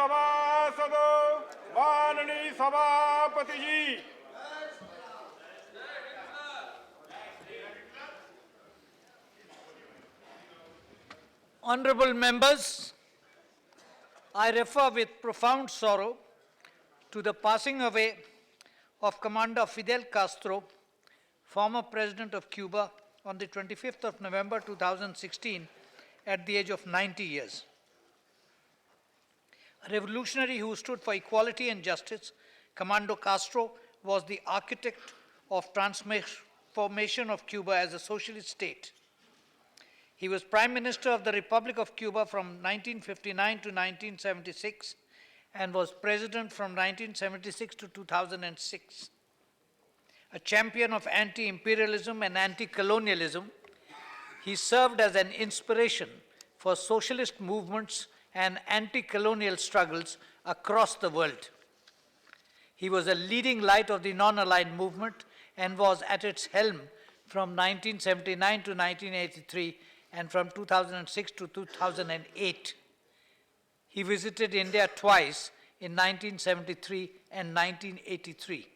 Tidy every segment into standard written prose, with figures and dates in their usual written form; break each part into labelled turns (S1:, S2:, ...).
S1: सभासदों, माननीय सभापति जी।
S2: Honorable members, I refer with profound sorrow to the passing away of Commander Fidel Castro, former President of Cuba, on the 25th of November 2016 at the age of 90 years. A revolutionary who stood for equality and justice, Commander Castro was the architect of transformation of Cuba as a socialist state. He was Prime Minister of the Republic of Cuba from 1959 to 1976 and was President from 1976 to 2006. A champion of anti-imperialism and anti-colonialism, he served as an inspiration for socialist movements and anti-colonial struggles across the world. He was a leading light of the non-aligned movement and was at its helm from 1979 to 1983 and from 2006 to 2008. He visited India twice in 1973 and 1983.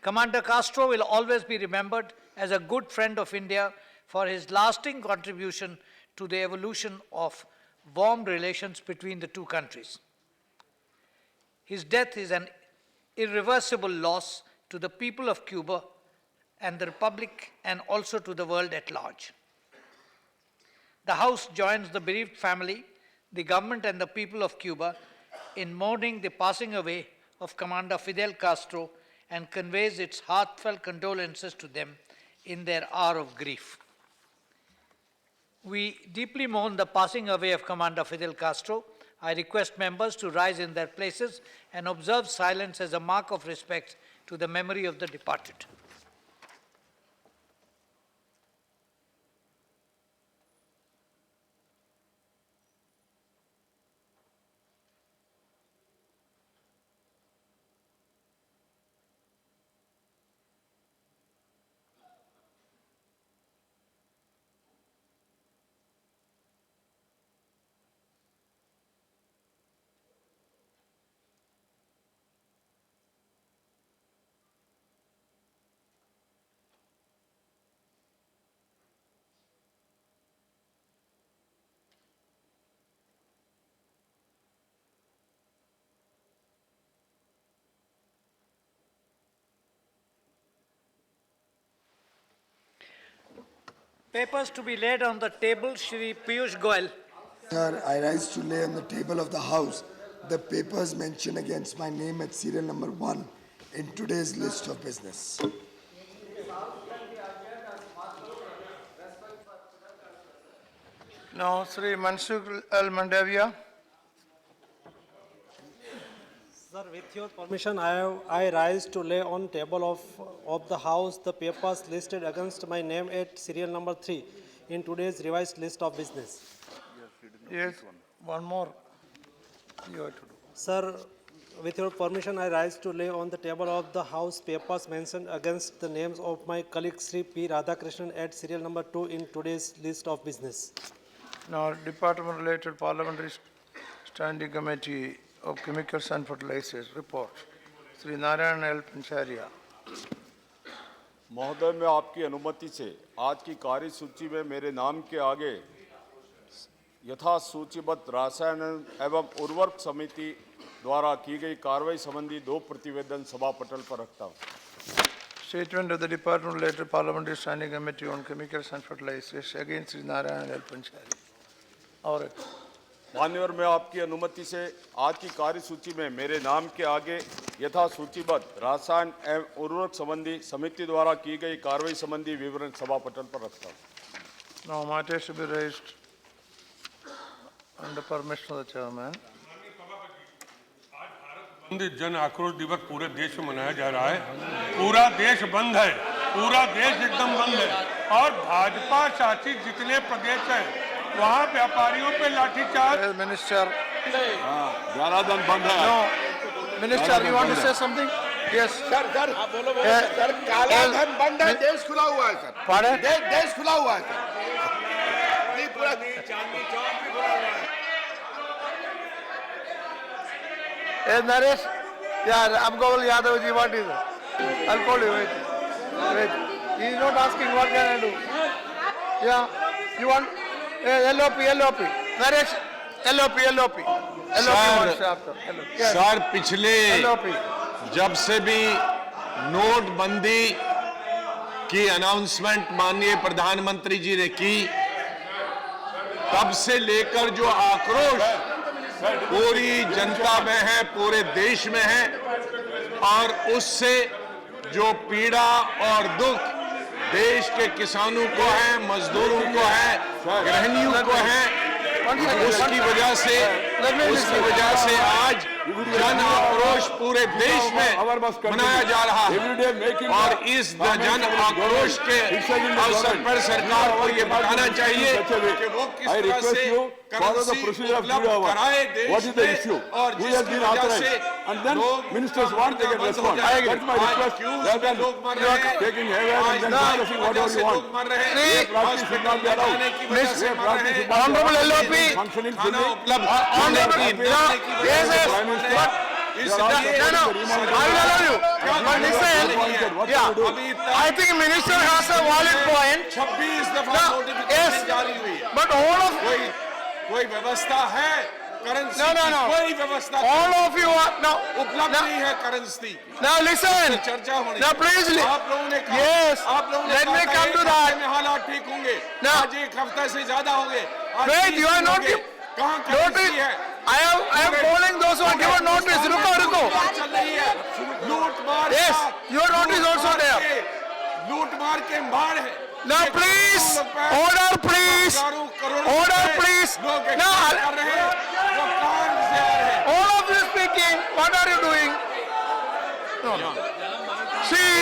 S2: Commander Castro will always be remembered as a good friend of India for his lasting contribution to the evolution of warm relations between the two countries. His death is an irreversible loss to the people of Cuba and the Republic and also to the world at large. The House joins the bereaved family, the government and the people of Cuba in mourning the passing away of Commander Fidel Castro and conveys its heartfelt condolences to them in their hour of grief. We deeply mourn the passing away of Commander Fidel Castro. I request members to rise in their places and observe silence as a mark of respect to the memory of the departed. Papers to be laid on the table, Shri Piyush Goyal.
S3: Sir, I rise to lay on the table of the House the papers mentioned against my name at serial number 1 in today's list of business.
S1: Now, Sri Mansukh Al Mandavia.
S4: Sir, with your permission, I rise to lay on table of the House the papers listed against my name at serial number 3 in today's revised list of business.
S1: Yes, one more you have to do.
S4: Sir, with your permission, I rise to lay on the table of the House papers mentioned against the names of my colleague Sri P. Radhakrishnan at serial number 2 in today's list of business.
S1: Now, Department related Parliamentary Standing Committee of Chemicals and Fertilizers report. Sri Narayan L. Pancharia.
S5: महोदय, मैं आपकी अनुमति से आज की कार्यसूची में मेरे नाम के आगे यथा सूचीबद्ध रसायन एवं उर्वरक समिति द्वारा की गई कार्रवाई संबंधी 2 प्रतिवेदन सभा पटल पर रखता हूँ.
S1: Statement of the Department related Parliamentary Standing Committee on Chemicals and Fertilizers against Sri Narayan L. Pancharia. और
S5: मान्यवर, मैं आपकी अनुमति से आज की कार्यसूची में मेरे नाम के आगे यथा सूचीबद्ध रसायन एवं उर्वरक संबंधी समिति द्वारा की गई कार्रवाई संबंधी विवरण सभा पटल पर रखता हूँ.
S1: now matters to be raised under permission of the chairman.
S6: जन आक्रोश दिवस पूरे देश में मनाया जा रहा है. पूरा देश बंद है, पूरा देश एकदम बंद है और भाजपा शासित जितने प्रदेश हैं वहाँ व्यापारियों पे लाठीचार्ज.
S1: Minister.
S5: जनार्दन बंद है.
S1: No, Minister, you want to say something? Yes.
S7: Sir काला धन बंद है, देश खुला हुआ है सर.
S1: Pardon?
S7: देश खुला हुआ है सर. पूरा चांदनी चौक भी खुला हुआ है.
S1: Hey, Naresh. Yeah, Abgawal Yadav ji, what is it? I'll call you. Wait. Wait. He is not asking what can I do. Yeah. You want? LOP. Naresh. LOP. LOP wants after. Yes.
S8: Sir पिछले
S1: LOP.
S8: जब से भी नोटबंदी की announcement माननीय प्रधानमंत्री जी ने की, तब से लेकर जो आक्रोश पूरी जनता में है, पूरे देश में है, और उससे जो पीड़ा और दुख देश के किसानों को है, मजदूरों को है, गृहिणियों को है, उसकी वजह से आज जन आक्रोश पूरे देश में मनाया जा रहा है। और इस जन आक्रोश के अवसर पर सरकार को ये बताना चाहिए कि वो किस तरह से करेंसी उपलब्ध कराए देश में, और जिसकी वजह से लोग
S5: ministers want to get response. That's my request. Rather than taking heavy and then discussing whatever you want. Practice should not be allowed.
S1: Honorable LOP.
S5: Functioning
S8: खाना
S5: fully.
S8: उपलब्ध होने की
S1: Yes, yes. But
S8: इस
S1: no, I will allow you. But listen, yeah, I think minister has a valid point.
S8: 26 दफा
S1: No,
S8: notification
S1: yes,
S8: जारी हुई है।
S1: but all of
S8: कोई व्यवस्था है करेंसी
S1: No.
S8: की? कोई व्यवस्था
S1: all of you are now.
S8: उपलब्ध
S1: Now,
S8: नहीं है करेंसी।
S1: now listen.
S8: चर्चा होनी
S1: Now please.
S8: आप लोगों ने कहा,
S1: Yes.
S8: आप लोगों ने
S1: Let me
S8: कहा
S1: come
S8: एक
S1: to
S8: हफ्ते
S1: that.
S8: में हालात ठीक होंगे।
S1: Now.
S8: आज एक हफ्ते से ज्यादा हो गए। आज
S1: Wait,
S8: 30
S1: you are
S8: दिन
S1: not
S8: हो गए। कहाँ
S1: notice.
S8: करेंसी है?
S1: I am calling those who are given notice. रुको.
S8: चल रही है लूट मार।
S1: Yes, your notice also there.
S8: लूट मार के मार है।
S1: Now please, order please, order please. Now, all of you speaking, what are you doing? No. See,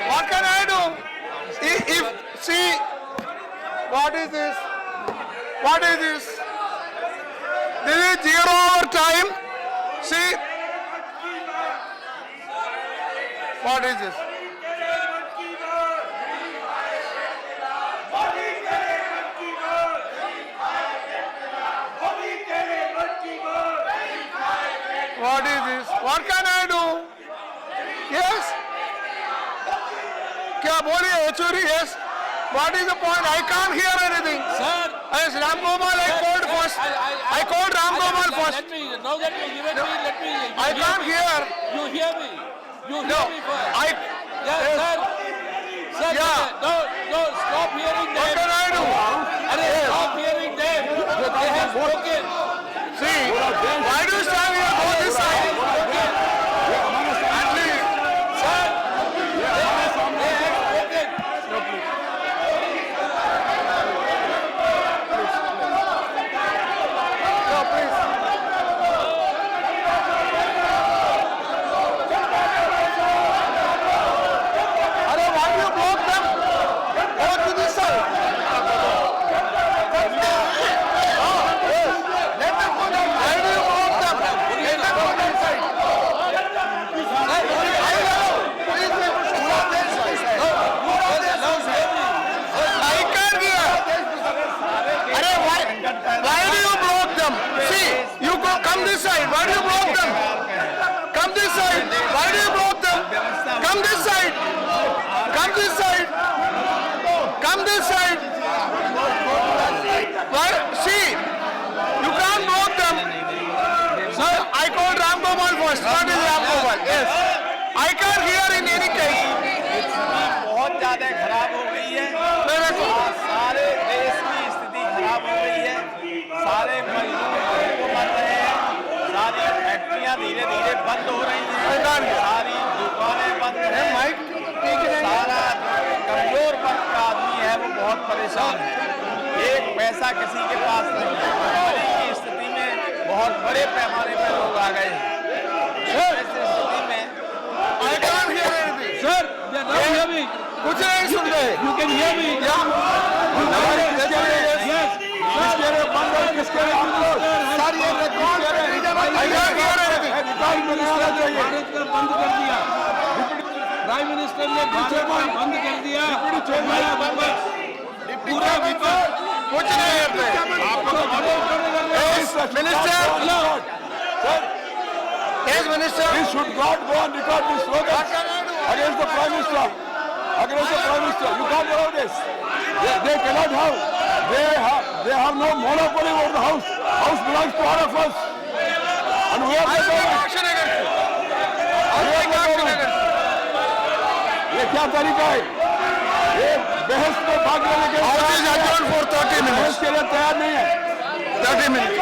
S1: what can I do? See, what is this? What is this? This is 0 hour time. See, what is this? What is this? What can I do? Yes? क्या बोलिए Yechury? Yes? What is the point? I can't hear anything.
S9: Sir.
S1: Yes, Ram Gopal, I called first. I called Ram Gopal first.
S9: Let me, now that you given me, let me.
S1: I can't hear.
S9: You hear me. You
S1: No,
S9: hear me first.
S1: I.
S9: Yes, sir. Sir,
S1: Yeah.
S9: no, stop hearing them.
S1: What can I do?
S9: Arey, stop hearing them. They have spoken.
S1: See, why do you stand here? Go this side. At least.
S9: Sir, they have spoken.
S1: No, please. Arey, why do you block them? Go to this side. Let them go down. Why do you block them? Let them go that side. I can't hear. Arey, why do you block them? See, you go, come this side. Why do you block them? Come this side. Why do you block them? Come this side. Come this side. Come this side. Why? See, you can't block them. Sir, I called Ram Gopal first. What is Ram Gopal? Yes. I can't hear in any case.
S10: बहुत ज्यादा खराब हो गई है।
S1: मेरे को
S10: सारे देश की स्थिति खराब हो गई है। सारे मजदूर को मर रहे हैं। सारी फैक्ट्रियां धीरे धीरे बंद हो रही हैं। सारी दुकानें बंद हैं। सारा कमजोर वर्ग का आदमी है वो बहुत परेशान है। एक पैसा किसी के पास नहीं है। महामारी की स्थिति में बहुत बड़े पैमाने पर लोग आ गए हैं। ऐसी स्थिति में
S1: I can't hear anything.
S9: Sir, they are not hear me.
S1: कुछ नहीं सुन रहे.
S9: You can hear me.
S1: Yeah.
S9: Yes.
S5: किसके लिए बंद और किसके लिए अनलोड?
S1: Sir, ये record I can't hear anything.
S5: Record बनाना चाहिए।
S9: भारत का बंद कर दिया। प्राइम मिनिस्टर ने भारत का बंद कर दिया। हमारा बंद पूरा विपक्ष
S1: कुछ नहीं करते. Yes, Minister. Yes, Minister.
S7: We should not go and record this slogan against the Prime Minister. Against the Prime Minister. You can't allow this. They cannot have. They have no monopoly over the house. House belongs to all of us. And we are the government. ये क्या तरीका है? ये बहस में भाग लेने के लिए
S1: House is adjourned for 30 minutes.
S7: बहस के लिए तैयार नहीं है.
S1: 30 minutes.